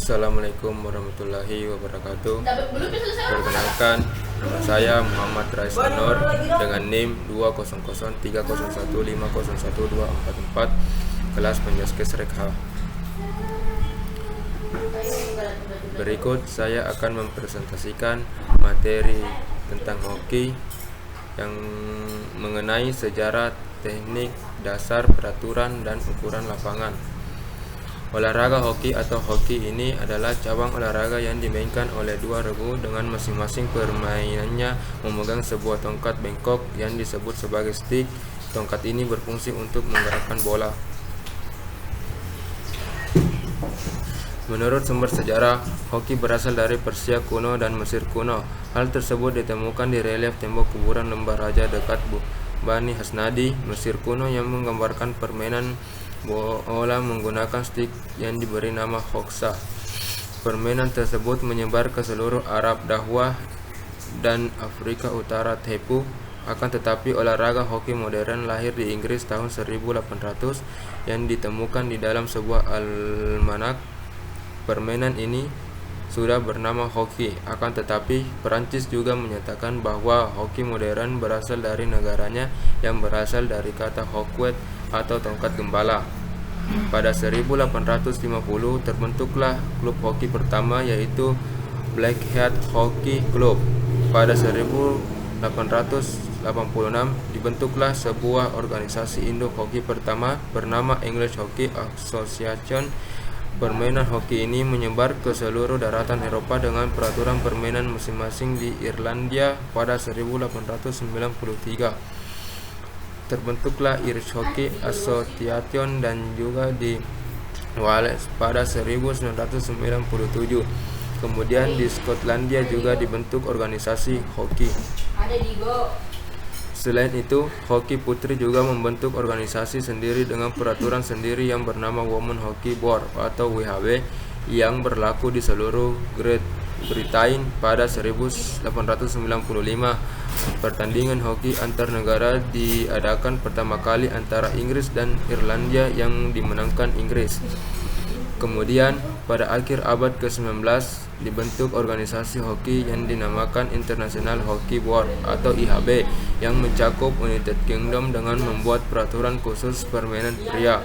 Assalamualaikum warahmatullahi wabarakatuh. Perkenalkan, nama saya Muhammad Rais Anor dengan NIM 2003015012444, kelas Penjaskes Rekha. Berikut saya akan mempresentasikan materi tentang hoki yang mengenai sejarah, teknik, dasar, peraturan, dan ukuran lapangan. Olahraga hoki atau hoki ini adalah cabang olahraga yang dimainkan oleh dua regu dengan masing-masing permainannya memegang sebuah tongkat bengkok yang disebut sebagai stick. Tongkat ini berfungsi untuk menggerakkan bola. Menurut sumber sejarah, hoki berasal dari Persia kuno dan Mesir kuno. Hal tersebut ditemukan di relief tembok kuburan Lembah Raja dekat Bani Hasnadi, Mesir kuno, yang menggambarkan permainan bola menggunakan stick yang diberi nama hoxha. Permainan tersebut menyebar ke seluruh Arab Dahwah dan Afrika Utara Tepu. Akan tetapi olahraga hoki modern lahir di Inggris tahun 1800 yang ditemukan di dalam sebuah almanak. Permainan ini sudah bernama hoki. Akan tetapi Perancis juga menyatakan bahwa hoki modern berasal dari negaranya yang berasal dari kata hoquet atau tongkat gembala. Pada 1850 terbentuklah klub hoki pertama, yaitu Blackheath Hockey Club. Pada 1886 dibentuklah sebuah organisasi induk hoki pertama bernama English Hockey Association. Permainan hoki ini menyebar ke seluruh daratan Eropa dengan peraturan permainan masing-masing. Di Irlandia pada 1893 terbentuklah Irish Hockey Association, dan juga di Wales pada 1997. Kemudian di Skotlandia juga dibentuk organisasi hoki. Selain itu, hoki putri juga membentuk organisasi sendiri dengan peraturan sendiri yang bernama Women Hockey Board atau WHB, yang berlaku di seluruh Great Britain. Pada 1895 pertandingan hoki antar negara diadakan pertama kali antara Inggris dan Irlandia yang dimenangkan Inggris. Kemudian pada akhir abad ke-19 dibentuk organisasi hoki yang dinamakan International Hockey Board atau IHB yang mencakup United Kingdom dengan membuat peraturan khusus permainan pria.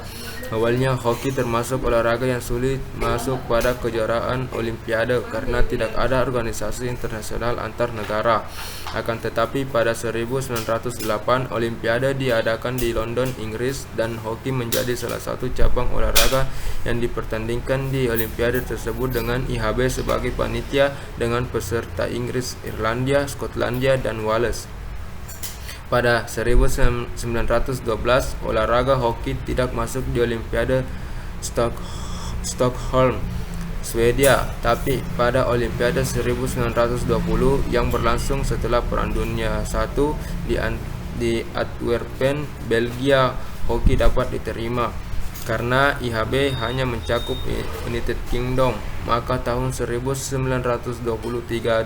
Awalnya hoki termasuk olahraga yang sulit masuk pada kejuaraan olimpiade karena tidak ada organisasi internasional antar negara. Akan tetapi pada 1908 olimpiade diadakan di London, Inggris, dan hoki menjadi salah satu cabang olahraga yang dipertandingkan di olimpiade tersebut dengan IHB sebagai panitia dengan peserta Inggris, Irlandia, Skotlandia, dan Wales. Pada 1912 olahraga hoki tidak masuk di Olimpiade Stockholm, Swedia, tapi pada Olimpiade 1920 yang berlangsung setelah Perang Dunia I di Antwerpen, Belgia, hoki dapat diterima. Karena IHB hanya mencakup United Kingdom, maka tahun 1923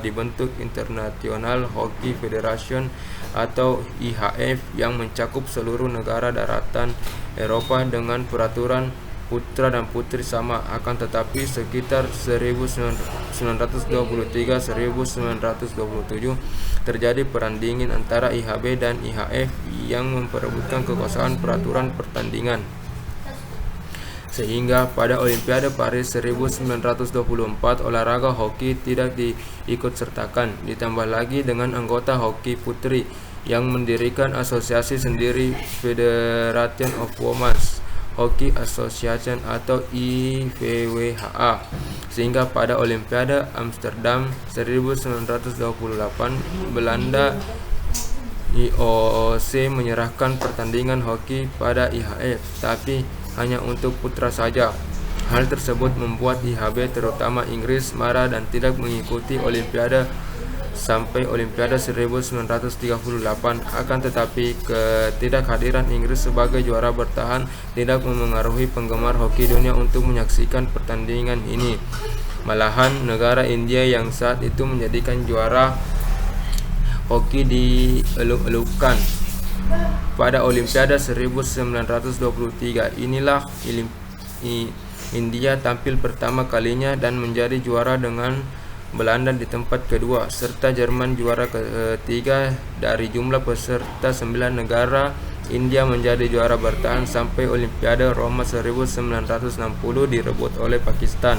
dibentuk International Hockey Federation atau IHF yang mencakup seluruh negara daratan Eropa dengan peraturan putra dan putri sama. Akan tetapi sekitar 1923-1927 terjadi perang dingin antara IHB dan IHF yang memperebutkan kekuasaan peraturan pertandingan, sehingga pada Olimpiade Paris 1924 olahraga hoki tidak diikutsertakan. Ditambah lagi dengan anggota hoki putri yang mendirikan asosiasi sendiri, Federation of Women's Hockey Association atau IWWHA, sehingga pada Olimpiade Amsterdam 1928 Belanda IOC menyerahkan pertandingan hoki pada IHF, tapi hanya untuk putra saja. Hal tersebut membuat IHB, terutama Inggris, marah dan tidak mengikuti Olimpiade sampai Olimpiade 1938. Akan tetapi ketidakhadiran Inggris sebagai juara bertahan tidak memengaruhi penggemar hoki dunia untuk menyaksikan pertandingan ini. Malahan negara India yang saat itu menjadikan juara hoki dieluk-elukan. Pada Olimpiade 1923 inilah India tampil pertama kalinya dan menjadi juara dengan Belanda di tempat kedua, serta Jerman juara ketiga. Dari jumlah peserta 9 negara, India menjadi juara bertahan sampai Olimpiade Roma 1960 direbut oleh Pakistan.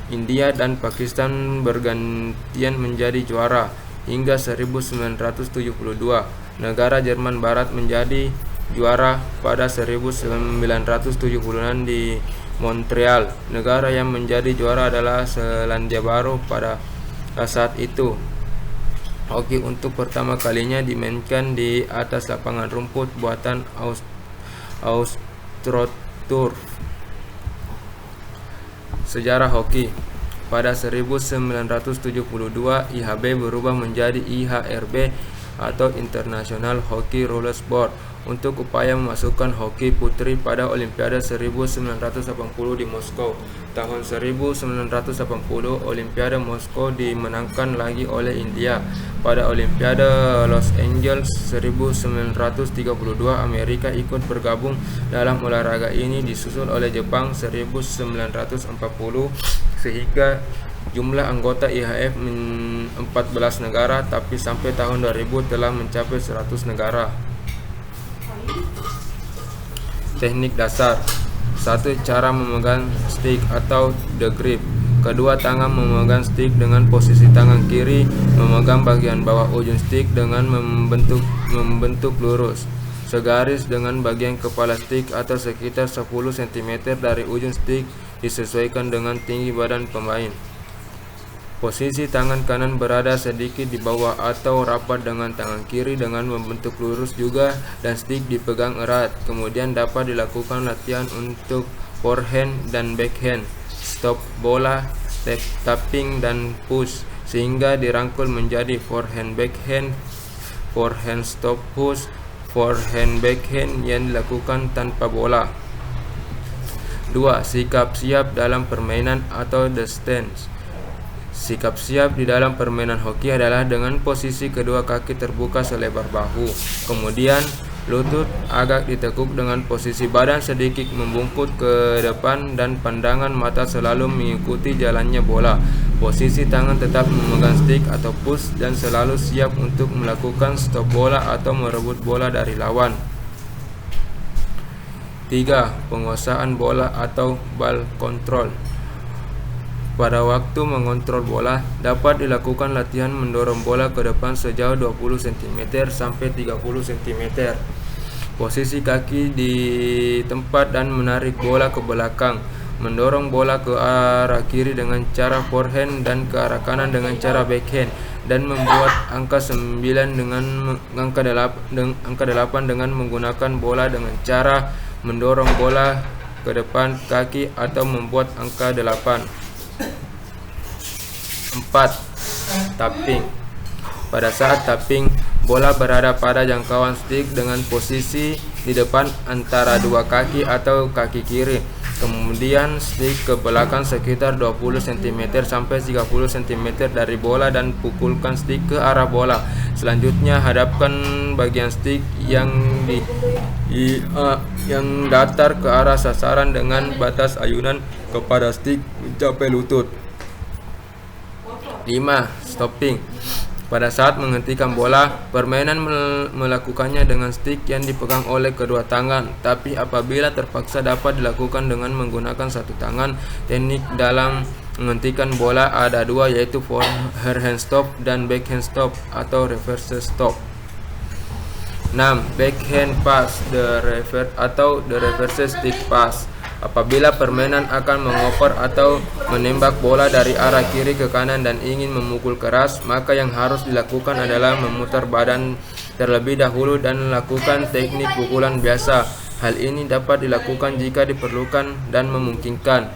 India dan Pakistan bergantian menjadi juara hingga 1972. Negara Jerman Barat menjadi juara pada 1976 di Montreal. Negara yang menjadi juara adalah Selandia Baru pada saat itu. Hoki untuk pertama kalinya dimainkan di atas lapangan rumput buatan AstroTurf. Sejarah hoki. Pada 1972, IHB berubah menjadi IHRB atau International Hockey Roller Sport untuk upaya memasukkan hoki putri pada Olimpiade 1980 di Moskow. Tahun 1980, Olimpiade Moskow dimenangkan lagi oleh India. Pada Olimpiade Los Angeles 1932, Amerika ikut bergabung dalam olahraga ini, disusul oleh Jepang 1940, sehingga jumlah anggota IHF 14 negara, tapi sampai tahun 2000 telah mencapai 100 negara. Teknik dasar. 1. Cara memegang stick atau the grip. Kedua tangan memegang stick dengan posisi tangan kiri memegang bagian bawah ujung stick dengan membentuk lurus segaris dengan bagian kepala stick atau sekitar 10 cm dari ujung stick, disesuaikan dengan tinggi badan pemain. Posisi tangan kanan berada sedikit di bawah atau rapat dengan tangan kiri dengan membentuk lurus juga, dan stick dipegang erat. Kemudian dapat dilakukan latihan untuk forehand dan backhand, stop bola, tapping dan push, sehingga dirangkul menjadi forehand backhand, forehand stop push, forehand backhand yang dilakukan tanpa bola. 2. Sikap siap dalam permainan atau the stance. Sikap siap di dalam permainan hoki adalah dengan posisi kedua kaki terbuka selebar bahu, kemudian lutut agak ditekuk dengan posisi badan sedikit membungkuk ke depan dan pandangan mata selalu mengikuti jalannya bola. Posisi tangan tetap memegang stick atau push dan selalu siap untuk melakukan stop bola atau merebut bola dari lawan. 3. Penguasaan bola atau ball control. Pada waktu mengontrol bola, dapat dilakukan latihan mendorong bola ke depan sejauh 20 cm sampai 30 cm. Posisi kaki di tempat dan menarik bola ke belakang. Mendorong bola ke arah kiri dengan cara forehand dan ke arah kanan dengan cara backhand, dan membuat angka 9 dengan angka 8 dengan menggunakan bola dengan cara mendorong bola ke depan kaki atau membuat angka 8. 4. Tapping. Pada saat tapping, bola berada pada jangkauan stick dengan posisi di depan antara dua kaki atau kaki kiri. Kemudian stick ke belakang sekitar 20 cm sampai 30 cm dari bola dan pukulkan stick ke arah bola. Selanjutnya hadapkan bagian stick yang datar ke arah sasaran dengan batas ayunan kepada stick mencapai lutut. 5. Stopping. Pada saat menghentikan bola, permainan melakukannya dengan stick yang dipegang oleh kedua tangan, tapi apabila terpaksa dapat dilakukan dengan menggunakan satu tangan. Teknik dalam menghentikan bola ada dua, yaitu forehand stop dan backhand stop atau reverse stop. 6. Backhand pass, the reverse stick pass. Apabila permainan akan mengoper atau menembak bola dari arah kiri ke kanan dan ingin memukul keras, maka yang harus dilakukan adalah memutar badan terlebih dahulu dan melakukan teknik pukulan biasa. Hal ini dapat dilakukan jika diperlukan dan memungkinkan.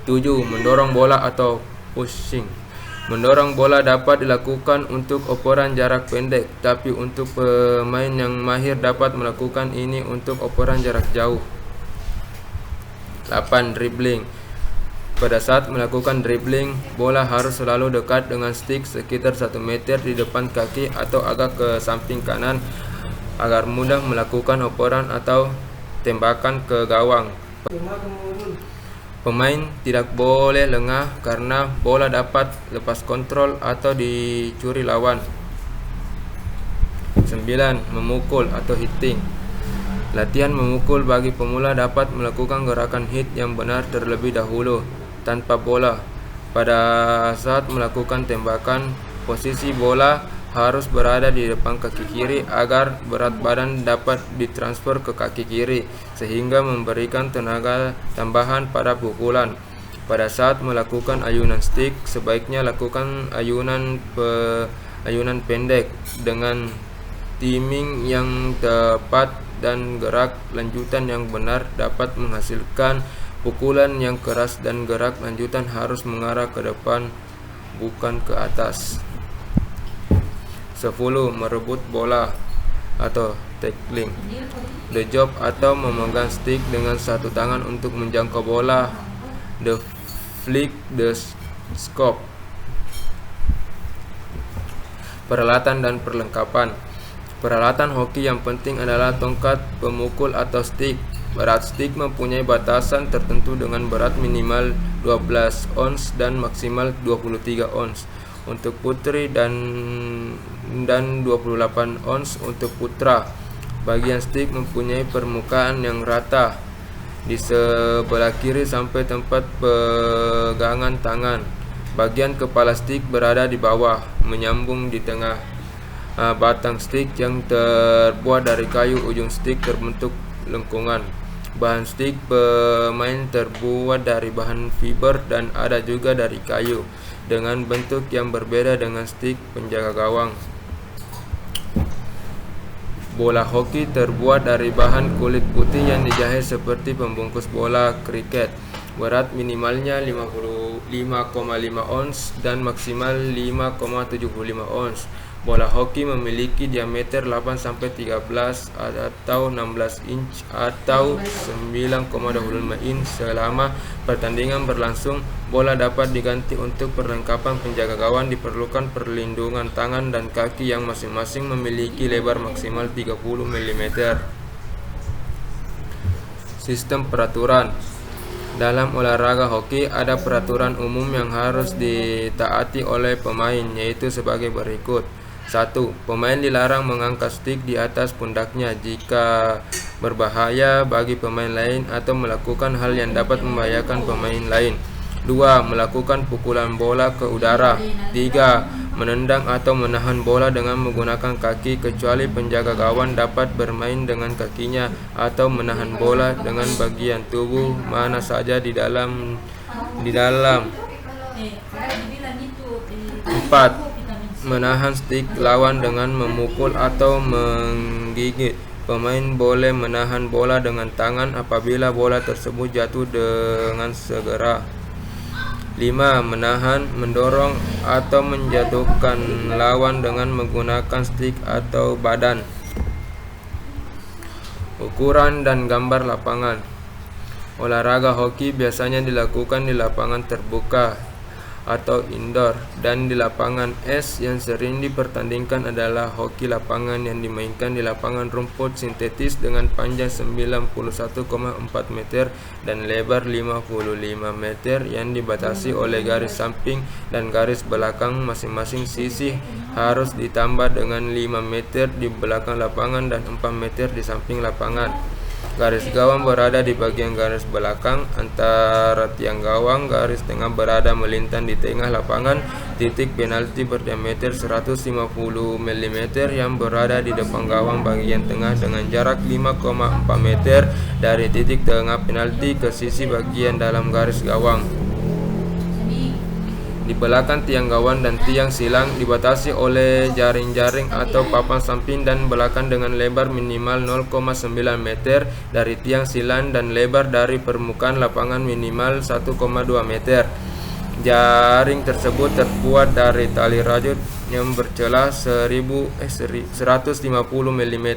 7. Mendorong bola atau pushing. Mendorong bola dapat dilakukan untuk operan jarak pendek, tapi untuk pemain yang mahir dapat melakukan ini untuk operan jarak jauh. 8. Dribbling. Pada saat melakukan dribbling, bola harus selalu dekat dengan stick sekitar 1 meter di depan kaki atau agak ke samping kanan agar mudah melakukan operan atau tembakan ke gawang. Pemain tidak boleh lengah karena bola dapat lepas kontrol atau dicuri lawan. 9. Memukul atau hitting. Latihan memukul bagi pemula dapat melakukan gerakan hit yang benar terlebih dahulu tanpa bola. Pada saat melakukan tembakan, posisi bola harus berada di depan kaki kiri agar berat badan dapat ditransfer ke kaki kiri sehingga memberikan tenaga tambahan pada pukulan. Pada saat melakukan ayunan stick, sebaiknya lakukan ayunan pendek dengan timing yang tepat dan gerak lanjutan yang benar dapat menghasilkan pukulan yang keras, dan gerak lanjutan harus mengarah ke depan bukan ke atas. 10. Merebut bola atau tackling. The job atau memegang stick dengan satu tangan untuk menjangkau bola. The flick, the scope. Peralatan dan perlengkapan. Peralatan hoki yang penting adalah tongkat pemukul atau stick. Berat stick mempunyai batasan tertentu dengan berat minimal 12 ons dan maksimal 23 ons untuk putri dan 28 ons untuk putra. Bagian stick mempunyai permukaan yang rata di sebelah kiri sampai tempat pegangan tangan. Bagian kepala stick berada di bawah, menyambung di tengah. Batang stick yang terbuat dari kayu, ujung stick terbentuk lengkungan. Bahan stick pemain terbuat dari bahan fiber dan ada juga dari kayu, dengan bentuk yang berbeda dengan stick penjaga gawang. Bola hoki terbuat dari bahan kulit putih yang dijahit seperti pembungkus bola kriket. Berat minimalnya 55,5 ons dan maksimal 5,75 ons. Bola hoki memiliki diameter 8-13 atau 16 inch atau 9,25 inch. Selama pertandingan berlangsung, bola dapat diganti. Untuk perlengkapan penjaga gawang diperlukan perlindungan tangan dan kaki yang masing-masing memiliki lebar maksimal 30 mm. Sistem peraturan. Dalam olahraga hoki ada peraturan umum yang harus ditaati oleh pemain, yaitu sebagai berikut. 1. Pemain dilarang mengangkat stick di atas pundaknya jika berbahaya bagi pemain lain atau melakukan hal yang dapat membahayakan pemain lain. 2. Melakukan pukulan bola ke udara. 3. Menendang atau menahan bola dengan menggunakan kaki, kecuali penjaga gawang dapat bermain dengan kakinya atau menahan bola dengan bagian tubuh mana saja di dalam. 4. Menahan stick lawan dengan memukul atau menggigit. Pemain boleh menahan bola dengan tangan apabila bola tersebut jatuh dengan segera. 5. Menahan, mendorong, atau menjatuhkan lawan dengan menggunakan stick atau badan. Ukuran dan gambar lapangan. Olahraga hoki biasanya dilakukan di lapangan terbuka atau indoor, dan di lapangan es. Yang sering dipertandingkan adalah hoki lapangan yang dimainkan di lapangan rumput sintetis dengan panjang 91,4 meter dan lebar 55 meter yang dibatasi oleh garis samping dan garis belakang masing-masing sisi. Harus ditambah dengan 5 meter di belakang lapangan dan 4 meter di samping lapangan. Garis gawang berada di bagian garis belakang antara tiang gawang. Garis tengah berada melintang di tengah lapangan. Titik penalti berdiameter 150 mm yang berada di depan gawang bagian tengah dengan jarak 5,4 meter dari titik tengah penalti ke sisi bagian dalam garis gawang. Di belakang tiang gawang dan tiang silang dibatasi oleh jaring-jaring atau papan samping dan belakang dengan lebar minimal 0,9 meter dari tiang silang dan lebar dari permukaan lapangan minimal 1,2 meter. Jaring tersebut terbuat dari tali rajut yang bercelah 150 mm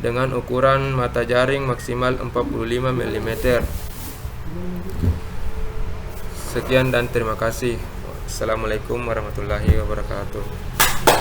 dengan ukuran mata jaring maksimal 45 mm. Sekian dan terima kasih. Assalamualaikum warahmatullahi wabarakatuh.